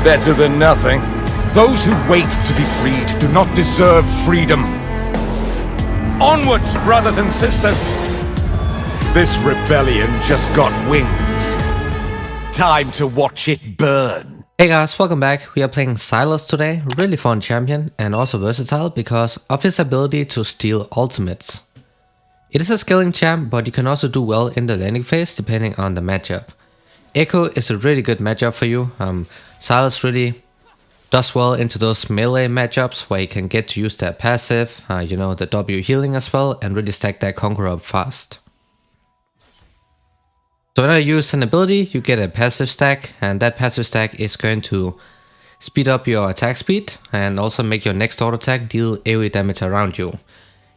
Better than nothing. Those who wait to be freed do not deserve freedom. Onwards, brothers and sisters! This rebellion just got wings. Time to watch it burn. Hey guys, welcome back. We are playing Sylas today. Really fun champion and also versatile because of his ability to steal ultimates. It is a scaling champ, but you can also do well in the landing phase depending on the matchup. Echo is a really good matchup for you. Sylas really does well into those melee matchups where you can get to use their passive, the W healing as well, and really stack that Conqueror up fast. So when I use an ability, you get a passive stack, and that passive stack is going to speed up your attack speed and also make your next auto attack deal AoE damage around you.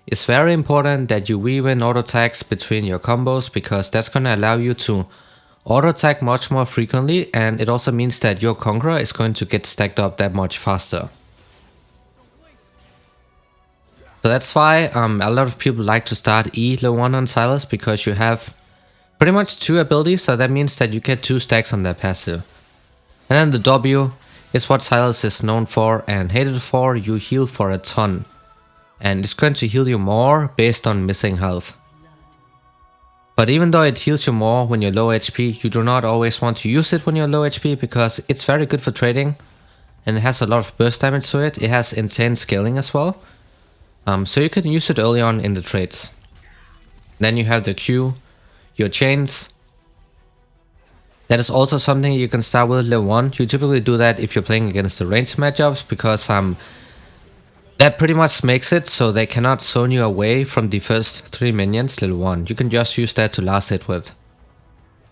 It's very important that you weave in auto attacks between your combos because that's going to allow you to auto attack much more frequently, and it also means that your Conqueror is going to get stacked up that much faster. So that's why a lot of people like to start E level 1 on Sylas, because you have pretty much 2 abilities, so that means that you get 2 stacks on their passive. And then the W is what Sylas is known for and hated for. You heal for a ton, and it's going to heal you more based on missing health. But even though it heals you more when you're low HP, you do not always want to use it when you're low HP because it's very good for trading and it has a lot of burst damage to it. It has insane scaling as well, so you can use it early on in the trades. Then you have the Q, your chains. That is also something you can start with level 1. You typically do that if you're playing against the ranged matchups because that pretty much makes it so they cannot zone you away from the first 3 minions level 1. You can just use that to last hit with.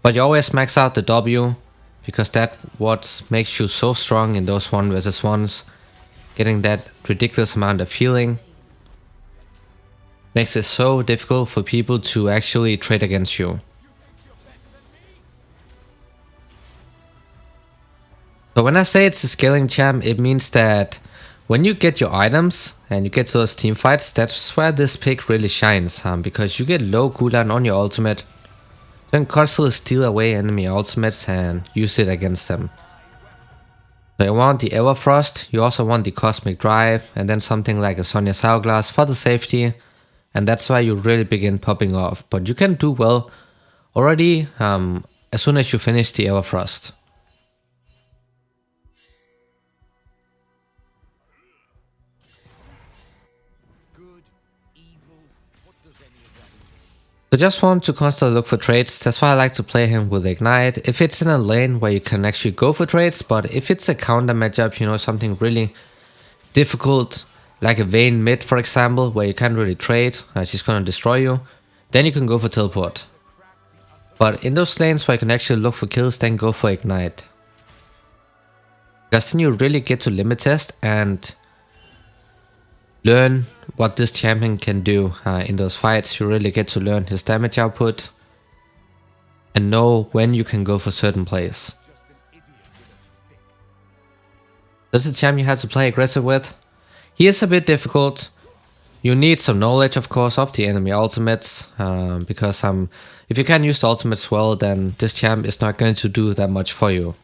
But you always max out the W because that's what makes you so strong in those 1 versus 1s. Getting that ridiculous amount of healing makes it so difficult for people to actually trade against you. So when I say it's a scaling champ, it means that when you get your items and you get to those team fights, that's where this pick really shines, because you get low cooldown on your ultimate. You can constantly steal away enemy ultimates and use it against them. So you want the Everfrost, you also want the Cosmic Drive, and then something like a Sonya's Hourglass for the safety, and that's why you really begin popping off. But you can do well already as soon as you finish the Everfrost. So just want to constantly look for trades. That's why I like to play him with Ignite. If it's in a lane where you can actually go for trades, but if it's a counter matchup, something really difficult, like a Vayne mid for example, where you can't really trade, she's gonna destroy you, then you can go for teleport. But in those lanes where you can actually look for kills, then go for Ignite. Because then you really get to limit test and learn what this champion can do in those fights. You really get to learn his damage output and know when you can go for certain plays. This is a champion you have to play aggressive with. He is a bit difficult. You need some knowledge, of course, of the enemy ultimates, because if you can't use the ultimates well, then this champ is not going to do that much for you.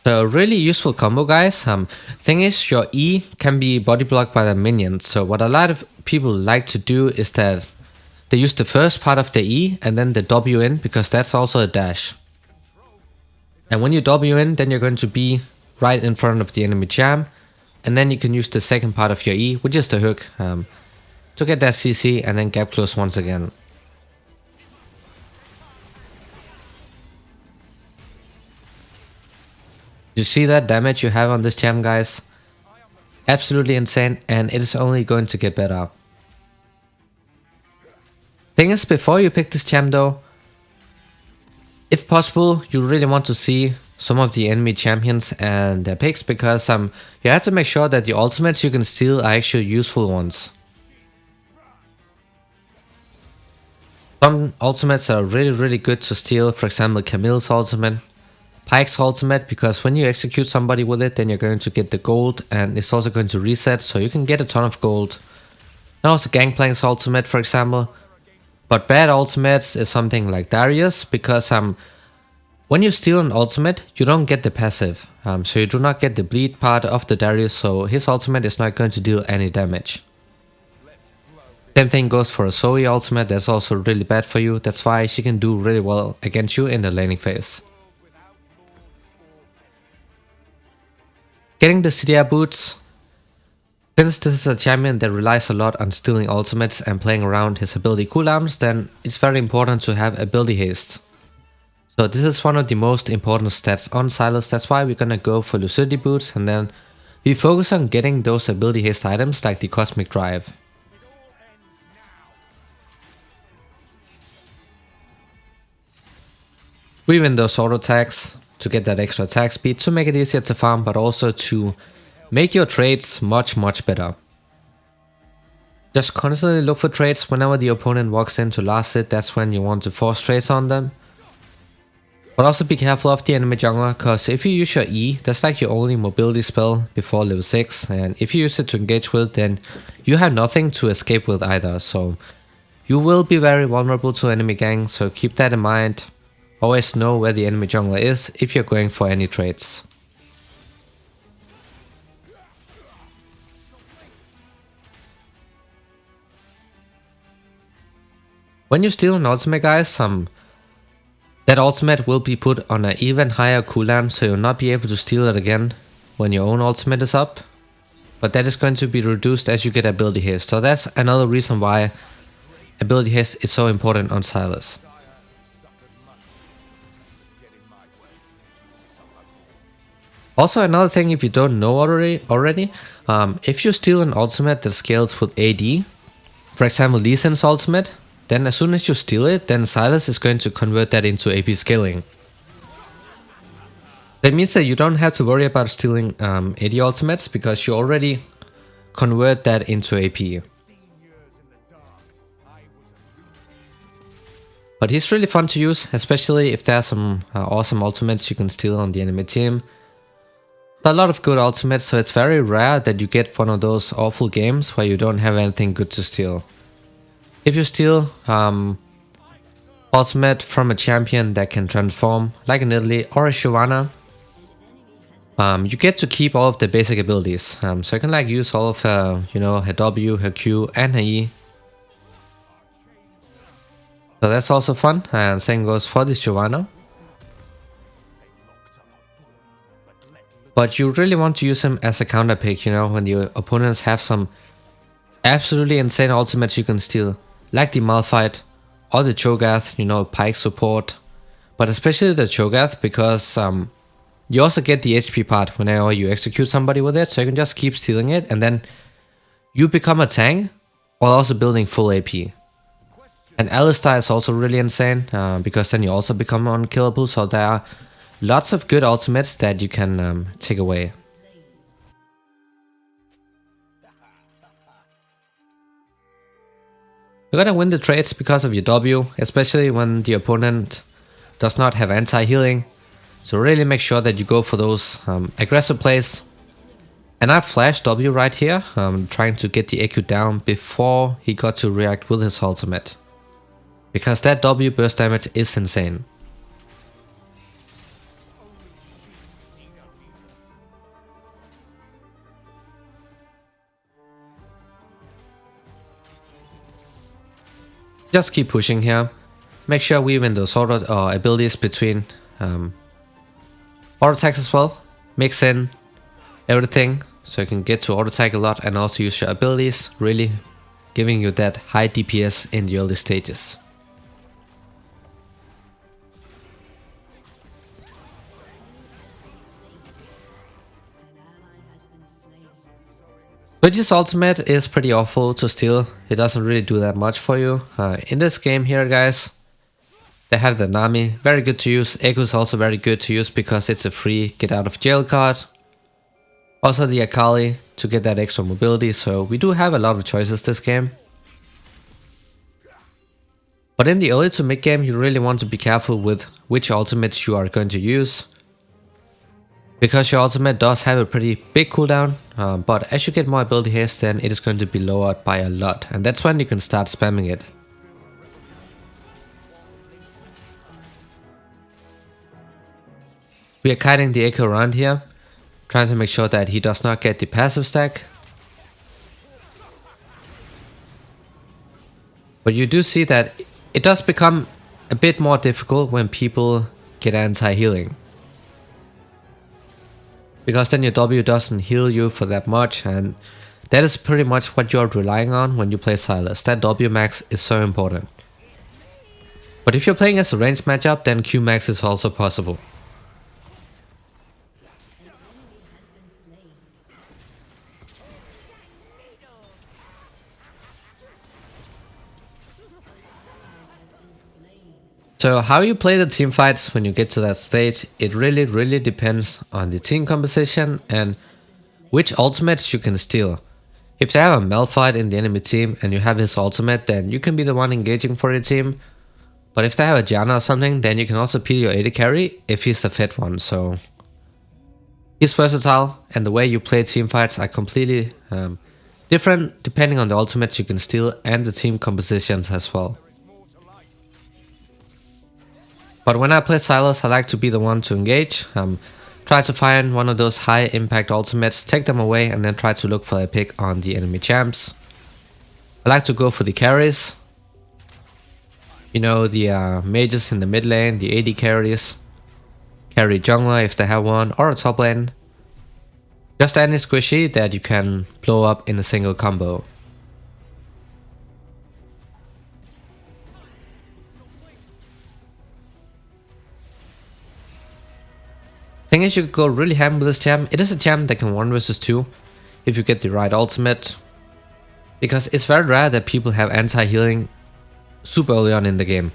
So really useful combo, guys. Thing is, your E can be body blocked by the minions. So what a lot of people like to do is that they use the first part of the E and then the W in, because that's also a dash. And when you W in, then you're going to be right in front of the enemy champ, and then you can use the second part of your E, which is the hook, to get that CC and then gap close once again. You see that damage you have on this champ, guys? Absolutely insane, and it is only going to get better. Thing is, before you pick this champ though, if possible, you really want to see some of the enemy champions and their picks, because you have to make sure that the ultimates you can steal are actually useful ones. Some ultimates are really good to steal, for example Camille's ultimate, Pyke's ultimate, because when you execute somebody with it, then you're going to get the gold, and it's also going to reset, so you can get a ton of gold. And also Gangplank's ultimate, for example. But bad ultimates is something like Darius, because when you steal an ultimate, you don't get the passive. So you do not get the bleed part of the Darius, so his ultimate is not going to deal any damage. Same thing goes for a Zoe ultimate, that's also really bad for you. That's why she can do really well against you in the laning phase. Getting the CDR boots. Since this is a champion that relies a lot on stealing ultimates and playing around his ability cooldowns, then it's very important to have ability haste. So this is one of the most important stats on Sylas, that's why we're gonna go for lucidity boots, and then we focus on getting those ability haste items like the cosmic drive. We win those auto attacks to get that extra attack speed to make it easier to farm, but also to make your trades much better. Just constantly look for trades whenever the opponent walks into last hit, that's when you want to force trades on them. But also be careful of the enemy jungler, cause if you use your E, that's like your only mobility spell before level 6, and if you use it to engage with, then you have nothing to escape with either, so you will be very vulnerable to enemy gank, so keep that in mind. Always know where the enemy jungler is if you're going for any trades. When you steal an ultimate, guys, that ultimate will be put on an even higher cooldown, so you'll not be able to steal it again when your own ultimate is up. But that is going to be reduced as you get ability haste, so that's another reason why ability haste is so important on Sylas. Also, another thing, if you don't know already, if you steal an ultimate that scales with AD, for example Lee Sin's ultimate, then as soon as you steal it, then Sylas is going to convert that into AP scaling. That means that you don't have to worry about stealing AD ultimates, because you already convert that into AP. But he's really fun to use, especially if there's some awesome ultimates you can steal on the enemy team. A lot of good ultimates, so it's very rare that you get one of those awful games where you don't have anything good to steal. If you steal ultimate from a champion that can transform, like an Italy or a Shyvana, you get to keep all of the basic abilities. So you can like use all of her, her W, her Q, and her E. So that's also fun, and same goes for the Shyvana. But you really want to use him as a counter pick, when the opponents have some absolutely insane ultimates you can steal, like the Malphite or the Cho'Gath, Pike support. But especially the Cho'Gath, because you also get the HP part whenever you execute somebody with it, so you can just keep stealing it, and then you become a tank while also building full AP. And Alistar is also really insane, because then you also become unkillable, so there are lots of good ultimates that you can take away. You're gonna win the trades because of your W, especially when the opponent does not have anti-healing. So really make sure that you go for those aggressive plays. And I flashed W right here, trying to get the EQ down before he got to react with his ultimate. Because that W burst damage is insane. Just keep pushing here. Make sure we win those auto abilities between auto attacks as well. Mix in everything so you can get to auto attack a lot and also use your abilities, really giving you that high DPS in the early stages. Twitch's ultimate is pretty awful to steal. It doesn't really do that much for you. In this game here, guys, they have the Nami, very good to use. Echo is also very good to use because it's a free get out of jail card. Also the Akali to get that extra mobility, so we do have a lot of choices this game. But in the early to mid game, you really want to be careful with which ultimates you are going to use. Because your ultimate does have a pretty big cooldown, but as you get more ability haste, then it is going to be lowered by a lot, and that's when you can start spamming it. We are kiting the Echo around here, trying to make sure that he does not get the passive stack. But you do see that it does become a bit more difficult when people get anti-healing. Because then your W doesn't heal you for that much, and that is pretty much what you're relying on when you play Sylas. That W max is so important. But if you're playing as a ranged matchup, then Q max is also possible. So how you play the team fights when you get to that stage, it really depends on the team composition and which ultimates you can steal. If they have a Malphite in the enemy team and you have his ultimate, then you can be the one engaging for your team. But if they have a Janna or something, then you can also peel your AD carry if he's the fit one. So he's versatile, and the way you play team fights are completely different depending on the ultimates you can steal and the team compositions as well. But when I play Sylas, I like to be the one to engage, try to find one of those high impact ultimates, take them away, and then try to look for a pick on the enemy champs. I like to go for the carries. You know, the mages in the mid lane, the AD carries, carry jungler if they have one, or a top lane. Just any squishy that you can blow up in a single combo. Thing is, you could go really ham with this champ. It is a champ that can 1 versus 2 if you get the right ultimate. Because it's very rare that people have anti-healing super early on in the game.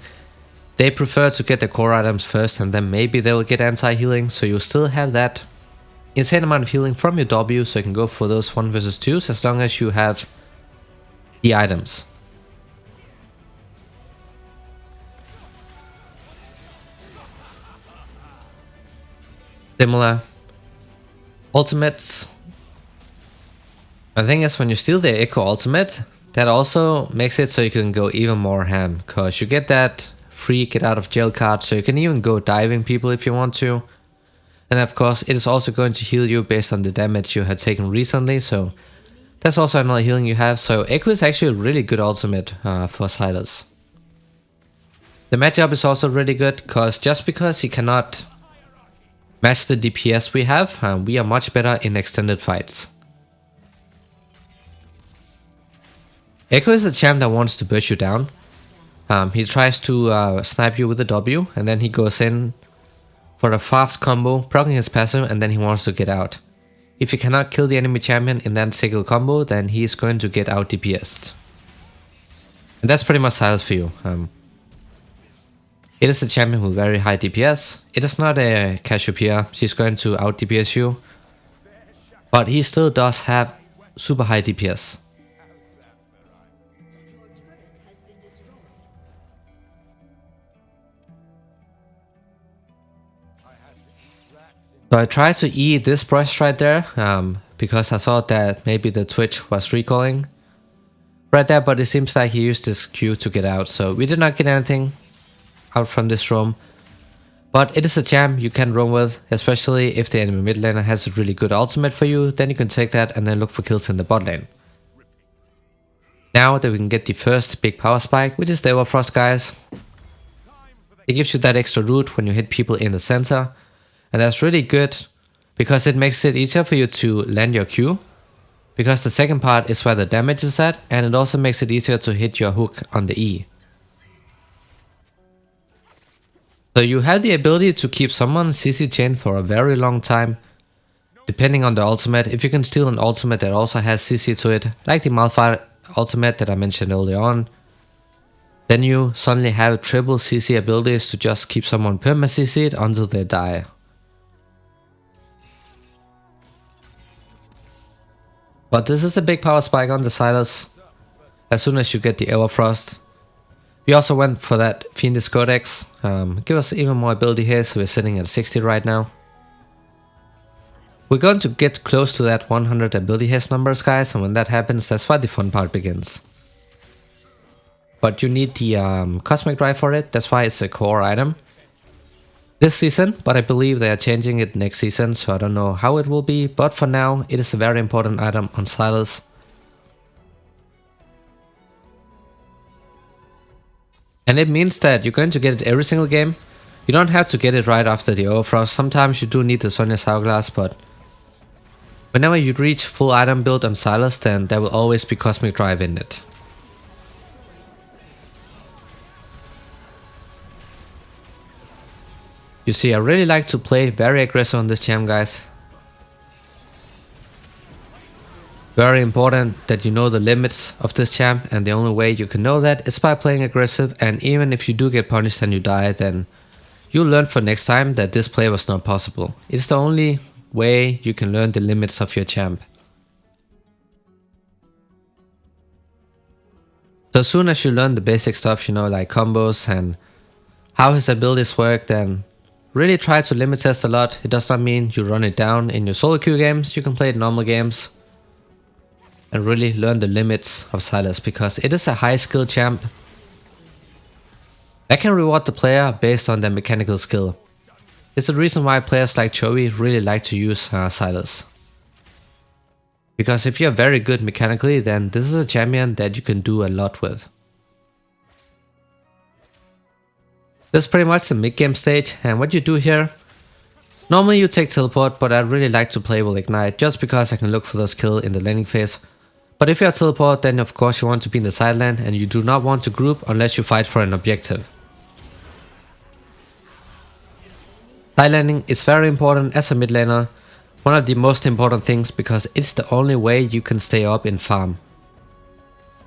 They prefer to get the core items first and then maybe they will get anti-healing, so you still have that insane amount of healing from your W, so you can go for those 1 versus 2s as long as you have the items. Similar ultimates. The thing is, when you steal the Echo ultimate, that also makes it so you can go even more ham, because you get that free get out of jail card, so you can even go diving people if you want to. And of course, it is also going to heal you based on the damage you had taken recently, so that's also another healing you have. So Echo is actually a really good ultimate for Sylas. The matchup is also really good, because just because he cannot match the DPS we have, we are much better in extended fights. Echo is a champ that wants to burst you down. He tries to snipe you with a W, and then he goes in for a fast combo, proccing his passive, and then he wants to get out. If he cannot kill the enemy champion in that single combo, then he is going to get out DPS'd. And that's pretty much Sylas for you. It is a champion with very high DPS. It is not a Cassiopeia, she's going to out DPS you. But he still does have super high DPS. So I tried to E this brush right there, because I thought that maybe the Twitch was recalling right there, but it seems like he used his Q to get out, so we did not get anything out from this roam. But it is a champ you can roam with, especially if the enemy mid laner has a really good ultimate for you, then you can take that and then look for kills in the bot lane. Now that we can get the first big power spike, which is the Everfrost, guys. It gives you that extra root when you hit people in the center, and that's really good because it makes it easier for you to land your Q, because the second part is where the damage is at, and it also makes it easier to hit your hook on the E. So you have the ability to keep someone CC chain for a very long time, depending on the ultimate. If you can steal an ultimate that also has CC to it, like the Malphite ultimate that I mentioned earlier on, then you suddenly have triple CC abilities to just keep someone perma CC'd until they die. But this is a big power spike on the Sylas, as soon as you get the Everfrost. We also went for that Fiendish Codex, give us even more ability here, so we're sitting at 60 right now. We're going to get close to that 100 ability haste numbers, guys, and when that happens, that's why the fun part begins. But you need the Cosmic Drive for it, that's why it's a core item. this season, but I believe they are changing it next season, so I don't know how it will be, but for now it is a very important item on Sylas. And it means that you're going to get it every single game. You don't have to get it right after the overfrost. Sometimes you do need the Sonya's Hourglass, but whenever you reach full item build on Sylas, then there will always be Cosmic Drive in it. You see, I really like to play very aggressive on this champ, guys. Very important that you know the limits of this champ, and the only way you can know that is by playing aggressive. And even if you do get punished and you die, then you'll learn for next time that this play was not possible. It's the only way you can learn the limits of your champ. So as soon as you learn the basic stuff, you know, like combos and how his abilities work, then really try to limit test a lot. It does not mean you run it down in your solo queue games. You can play it in normal games and really learn the limits of Sylas, because it is a high skill champ that can reward the player based on their mechanical skill. It's the reason why players like Chovy really like to use Sylas. Because if you're very good mechanically, then this is a champion that you can do a lot with. This is pretty much the mid game stage, and what you do here, normally you take teleport, but I really like to play with ignite just because I can look for this kill in the laning phase. But if you are teleport, then of course you want to be in the side lane, and you do not want to group unless you fight for an objective. Side laning is very important as a mid laner, one of the most important things, because it's the only way you can stay up in farm.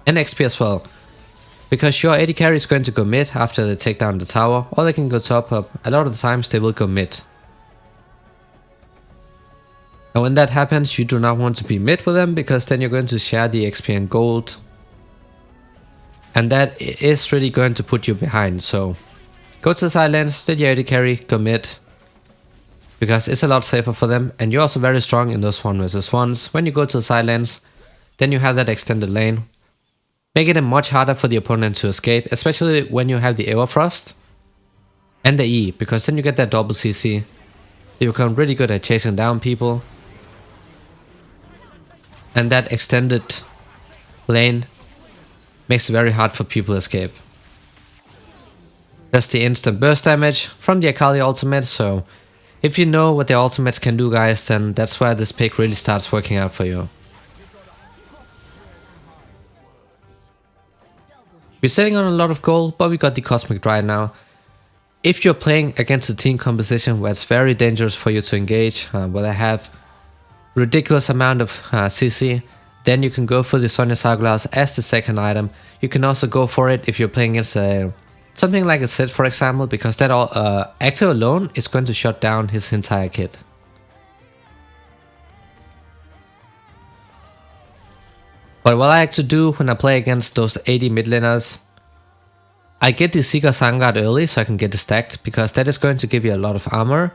And XP as well, because your AD carry is going to go mid after they take down the tower, or they can go top up. A lot of the times they will go mid. And when that happens, you do not want to be mid with them, because then you're going to share the XP and gold. And that is really going to put you behind, so go to the side lanes, steady AD carry, go mid. Because it's a lot safer for them, and you're also very strong in those 1 versus 1s. When you go to the side lanes, then you have that extended lane. Make it much harder for the opponent to escape, especially when you have the Everfrost and the E, because then you get that double CC. You become really good at chasing down people. And that extended lane makes it very hard for people to escape. That's the instant burst damage from the Akali ultimate, so if you know what the ultimates can do, guys, then that's where this pick really starts working out for you. We're sitting on a lot of gold, but we got the Cosmic Drive now. If you're playing against a team composition where it's very dangerous for you to engage, where they have ridiculous amount of CC, then you can go for the Sonya's Hourglass as the second item. You can also go for it if you're playing against something like a Sid, for example, because that active alone is going to shut down his entire kit. But what I like to do when I play against those AD mid laners, I get the Seeker's Vanguard early so I can get it stacked, because that is going to give you a lot of armor.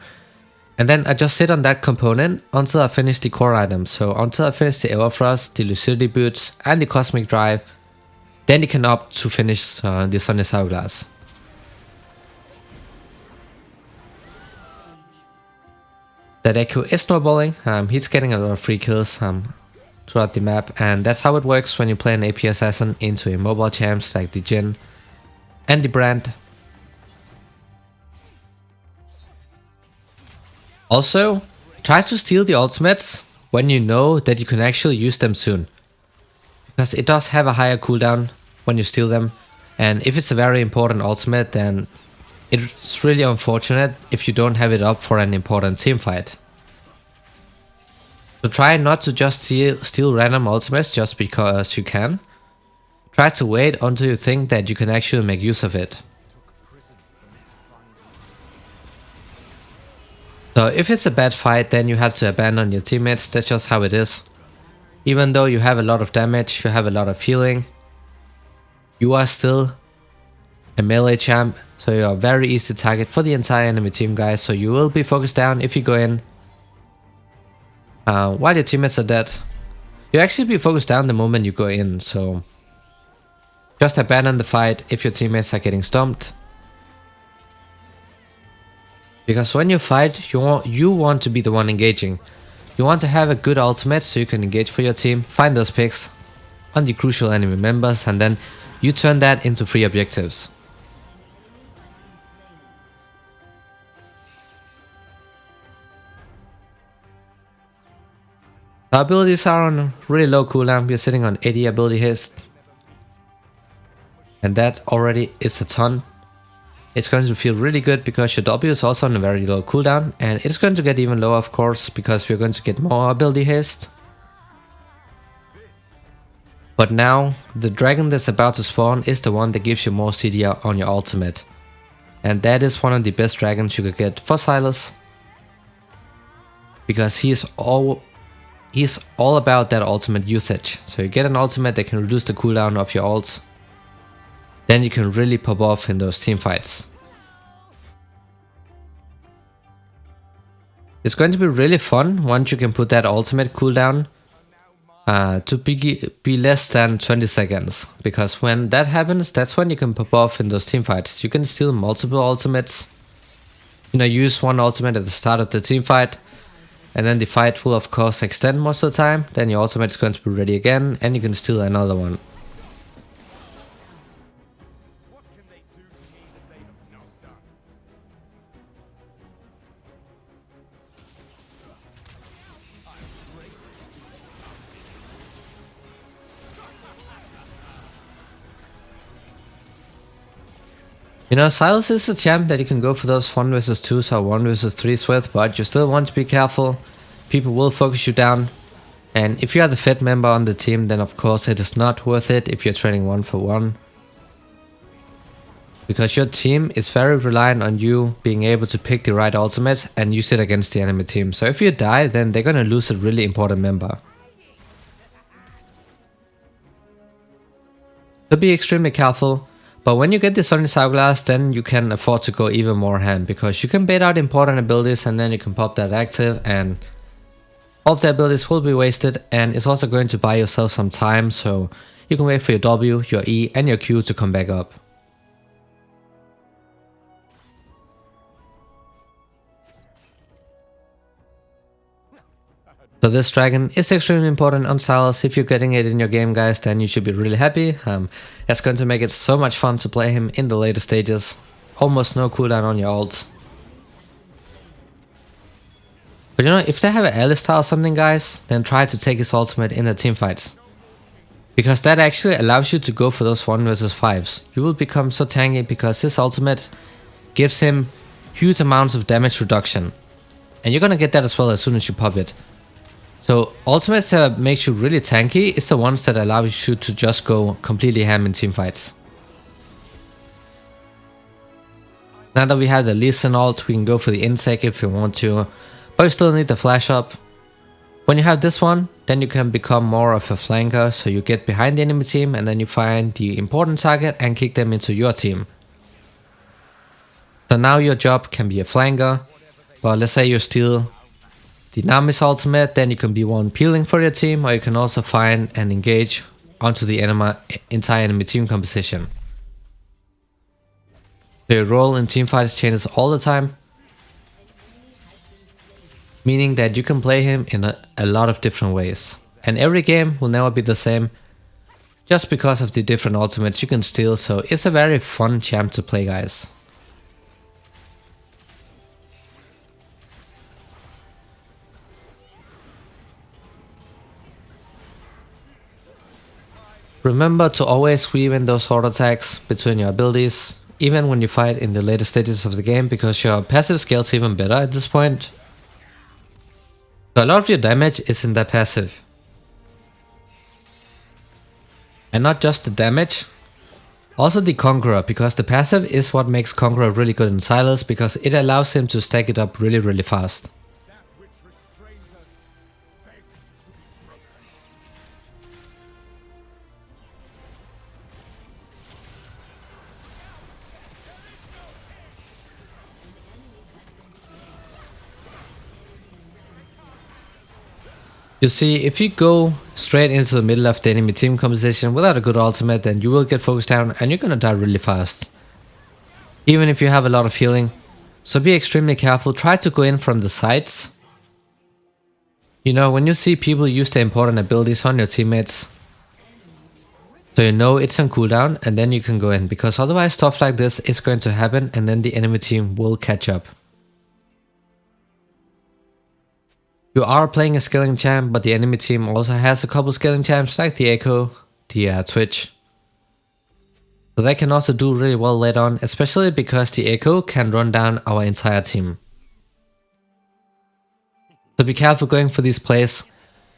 And then I just sit on that component until I finish the core items. So until I finish the Everfrost, the Lucidity Boots and the Cosmic Drive, then you can opt to finish the Sonya's Hourglass. That Echo is snowballing, he's getting a lot of free kills throughout the map, and that's how it works when you play an AP assassin into a mobile champs like the Jhin and the Brand. Also, try to steal the ultimates when you know that you can actually use them soon, because it does have a higher cooldown when you steal them, and if it's a very important ultimate, then it's really unfortunate if you don't have it up for an important team fight. So try not to just steal random ultimates just because you can. Try to wait until you think that you can actually make use of it. So if it's a bad fight, then you have to abandon your teammates. That's just how it is. Even though you have a lot of damage, you have a lot of healing, you are still a melee champ, so you are a very easy target for the entire enemy team, guys. So you will be focused down if you go in while your teammates are dead. You actually be focused down the moment you go in, so just abandon the fight if your teammates are getting stomped. Because when you fight, you want to be the one engaging. You want to have a good ultimate so you can engage for your team, find those picks on the crucial enemy members, and then you turn that into free objectives. The abilities are on really low cooldown. We're sitting on 80 ability haste, and that already is a ton. It's going to feel really good because your W is also on a very low cooldown, and it's going to get even lower, of course, because we're going to get more ability haste. But now, the dragon that's about to spawn is the one that gives you more CD on your ultimate. And that is one of the best dragons you could get for Sylas, because he's all about that ultimate usage. So you get an ultimate that can reduce the cooldown of your ults, then you can really pop off in those team fights. It's going to be really fun once you can put that ultimate cooldown to be less than 20 seconds. Because when that happens, that's when you can pop off in those team fights. You can steal multiple ultimates. Use one ultimate at the start of the team fight, and then the fight will of course extend most of the time. Then your ultimate is going to be ready again, and you can steal another one. Sylas is a champ that you can go for those 1 vs 2s or 1 vs 3s with, but you still want to be careful. People will focus you down, and if you are the Fed member on the team, then of course it is not worth it if you're trading 1-for-1. Because your team is very reliant on you being able to pick the right ultimate and use it against the enemy team. So if you die, then they're gonna lose a really important member. So be extremely careful. But when you get the Sonic Hourglass, then you can afford to go even more ham, because you can bait out important abilities and then you can pop that active, and all of the abilities will be wasted, and it's also going to buy yourself some time, so you can wait for your W, your E and your Q to come back up. So this dragon is extremely important on Sylas. If you're getting it in your game, guys, then you should be really happy. It's going to make it so much fun to play him in the later stages. Almost no cooldown on your ult. But if they have an Alistar or something, guys, then try to take his ultimate in the team fights. Because that actually allows you to go for those 1 vs 5s. You will become so tanky because his ultimate gives him huge amounts of damage reduction. And you're gonna get that as well as soon as you pop it. So ultimates that makes you really tanky is the ones that allow you to just go completely ham in team fights. Now that we have the Lee Sin ult, we can go for the insect if we want to, but we still need the flash up. When you have this one, then you can become more of a flanker, so you get behind the enemy team and then you find the important target and kick them into your team. So now your job can be a flanker, but let's say you steal the Nami's ultimate, then you can be one peeling for your team, or you can also find and engage onto the entire enemy team composition. So your role in teamfights changes all the time, meaning that you can play him in a lot of different ways. And every game will never be the same, just because of the different ultimates you can steal, so it's a very fun champ to play, guys. Remember to always weave in those sword attacks between your abilities, even when you fight in the later stages of the game, because your passive scales even better at this point. So a lot of your damage is in that passive. And not just the damage, also the Conqueror, because the passive is what makes Conqueror really good in Sylas, because it allows him to stack it up really fast. You see, if you go straight into the middle of the enemy team composition without a good ultimate, then you will get focused down and you're gonna die really fast. Even if you have a lot of healing, So be extremely careful, try to go in from the sides. You know, when you see people use their important abilities on your teammates, so you know it's on cooldown, and then you can go in, because otherwise stuff like this is going to happen and then the enemy team will catch up. You are playing a scaling champ, but the enemy team also has a couple scaling champs like the Echo, the Twitch. So they can also do really well later on, especially because the Echo can run down our entire team. So be careful going for these plays.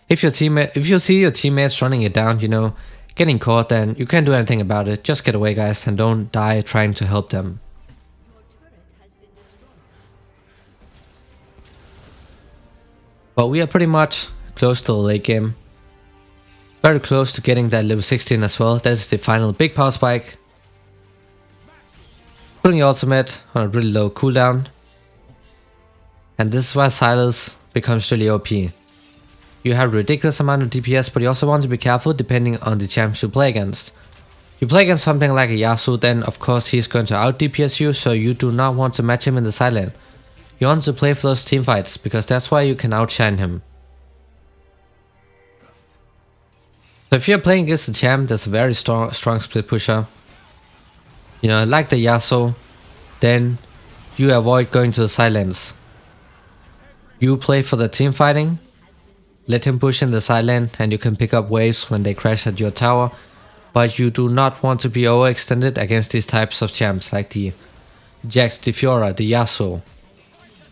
If you see your teammates running it down, you know, getting caught, then you can't do anything about it. Just get away, guys, and don't die trying to help them. But we are pretty much close to the late game. Very close to getting that level 16 as well. That is the final big power spike. Putting your ultimate on a really low cooldown. And this is where Sylas becomes really OP. You have a ridiculous amount of DPS, but you also want to be careful depending on the champs you play against. You play against something like a Yasuo, then of course he's going to out DPS you, so you do not want to match him in the side lane. You want to play for those team fights, because that's why you can outshine him. So if you're playing against a champ that's a very strong split pusher, you know, like the Yasuo, then you avoid going to the side lanes. You play for the team fighting, let him push in the side lane, and you can pick up waves when they crash at your tower, but you do not want to be overextended against these types of champs like the Jax, the Fiora, the Yasuo,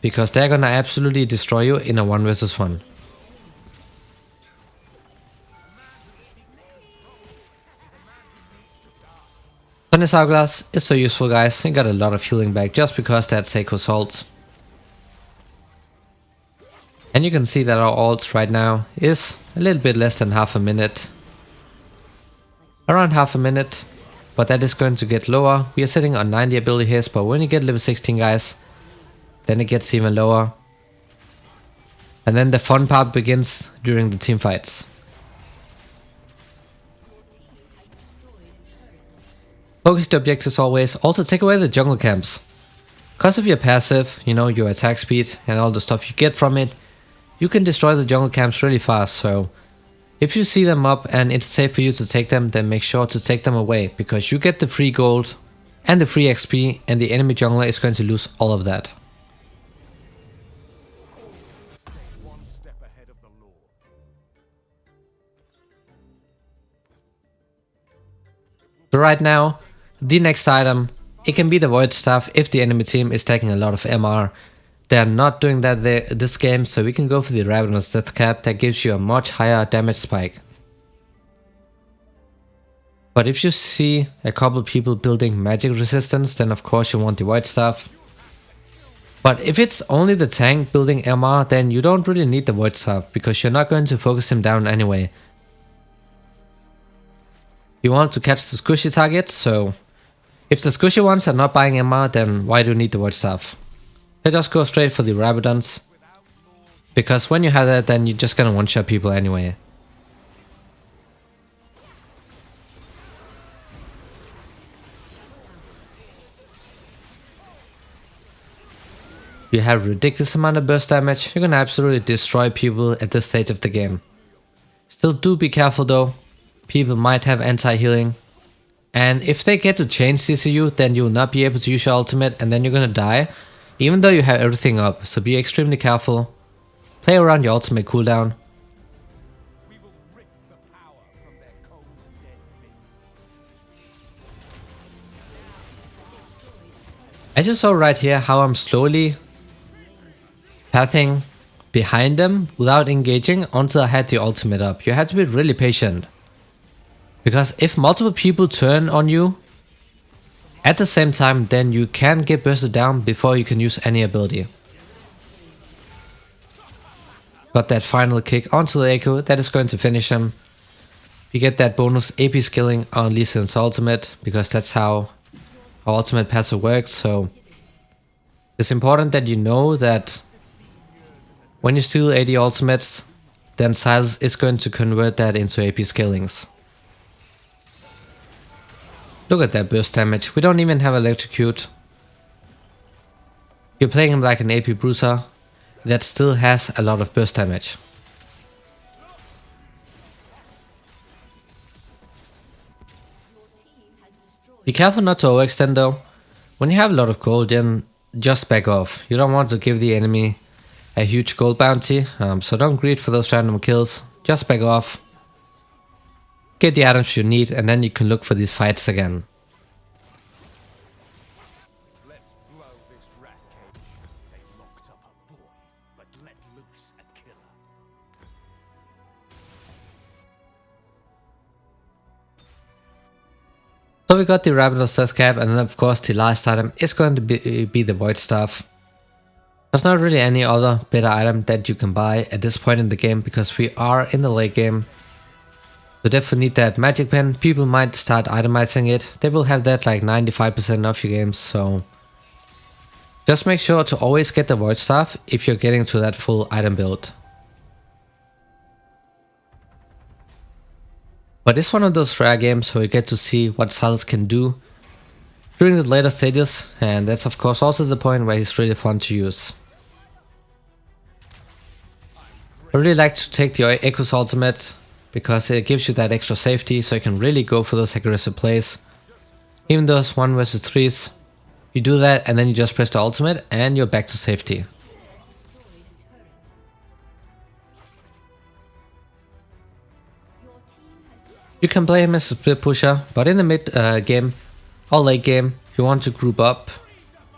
because they're gonna absolutely destroy you in a 1 versus 1. Sunny's Hourglass is so useful, guys. You got a lot of healing back just because that's Seiko's ult. And you can see that our ult right now is a little bit less than half a minute. Around half a minute. But that is going to get lower. We are sitting on 90 ability hits, but when you get level 16, guys, then it gets even lower. And then the fun part begins during the team fights. Focus the objectives always. Also take away the jungle camps. Because of your passive, you know, your attack speed and all the stuff you get from it, you can destroy the jungle camps really fast. So if you see them up and it's safe for you to take them, then make sure to take them away, because you get the free gold and the free XP, and the enemy jungler is going to lose all of that. So right now, the next item, it can be the Void Staff if the enemy team is taking a lot of MR. They are not doing that this game, so we can go for the Rabadon's Death Cap that gives you a much higher damage spike. But if you see a couple people building magic resistance, then of course you want the Void Staff. But if it's only the tank building MR, then you don't really need the Void Staff, because you're not going to focus him down anyway. You want to catch the squishy targets, so if the squishy ones are not buying MR, then why do you need the Void Staff? Let us go straight for the Rabadons, because when you have that, then you're just gonna one-shot people anyway. You have a ridiculous amount of burst damage, you're gonna absolutely destroy people at this stage of the game. Still do be careful though, people might have anti-healing. And if they get to chain CCU, then you will not be able to use your ultimate, and then you're gonna die, even though you have everything up. So be extremely careful. Play around your ultimate cooldown. As you saw right here, how I'm slowly pathing behind them without engaging until I had the ultimate up. You have to be really patient. Because if multiple people turn on you at the same time, then you can get bursted down before you can use any ability. Got that final kick onto the Echo, that is going to finish him. You get that bonus AP skilling on Lee Sin's ultimate, because that's how our ultimate passive works. So it's important that you know that when you steal AD ultimates, then Sylas is going to convert that into AP skillings. Look at that burst damage. We don't even have electrocute. you're playing him like an AP bruiser that still has a lot of burst damage. Be careful not to overextend though. When you have a lot of gold, then just back off. You don't want to give the enemy a huge gold bounty, so don't greed for those random kills. Just back off. Get the items you need, and then you can look for these fights again. Let's blow this rat cage. They locked up a boy, but let loose a killer. So we got the Ravenous Death Cap, and then of course the last item is going to be the Void Staff. There's not really any other better item that you can buy at this point in the game because we are in the late game. So definitely need that magic pen. People might start itemizing it. They will have that like 95% of your games, so just make sure to always get the Void Staff if you're getting to that full item build. But it's one of those rare games where you get to see what Sylas can do during the later stages, and that's of course also the point where he's really fun to use. I really like to take the Echo's ultimate because it gives you that extra safety, so you can really go for those aggressive plays. Even those 1 versus 3s, you do that and then you just press the ultimate and you're back to safety. You can play him as a split pusher, but in the mid game or late game, you want to group up.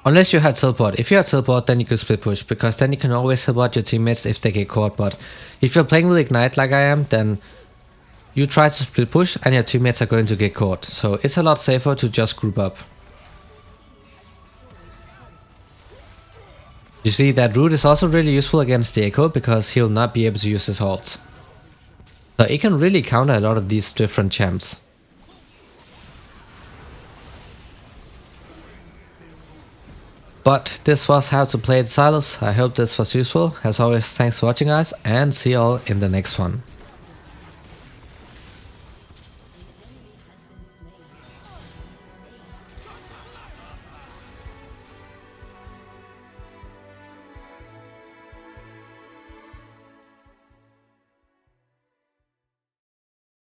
Unless you had teleport. If you had teleport, then you can split push, because then you can always help out your teammates if they get caught. But if you're playing with Ignite like I am, then you try to split push and your teammates are going to get caught. So it's a lot safer to just group up. You see, that root is also really useful against the Echo because he'll not be able to use his ults. So it can really counter a lot of these different champs. But this was how to play Sylas. I hope this was useful. As always, thanks for watching guys, and see you all in the next one.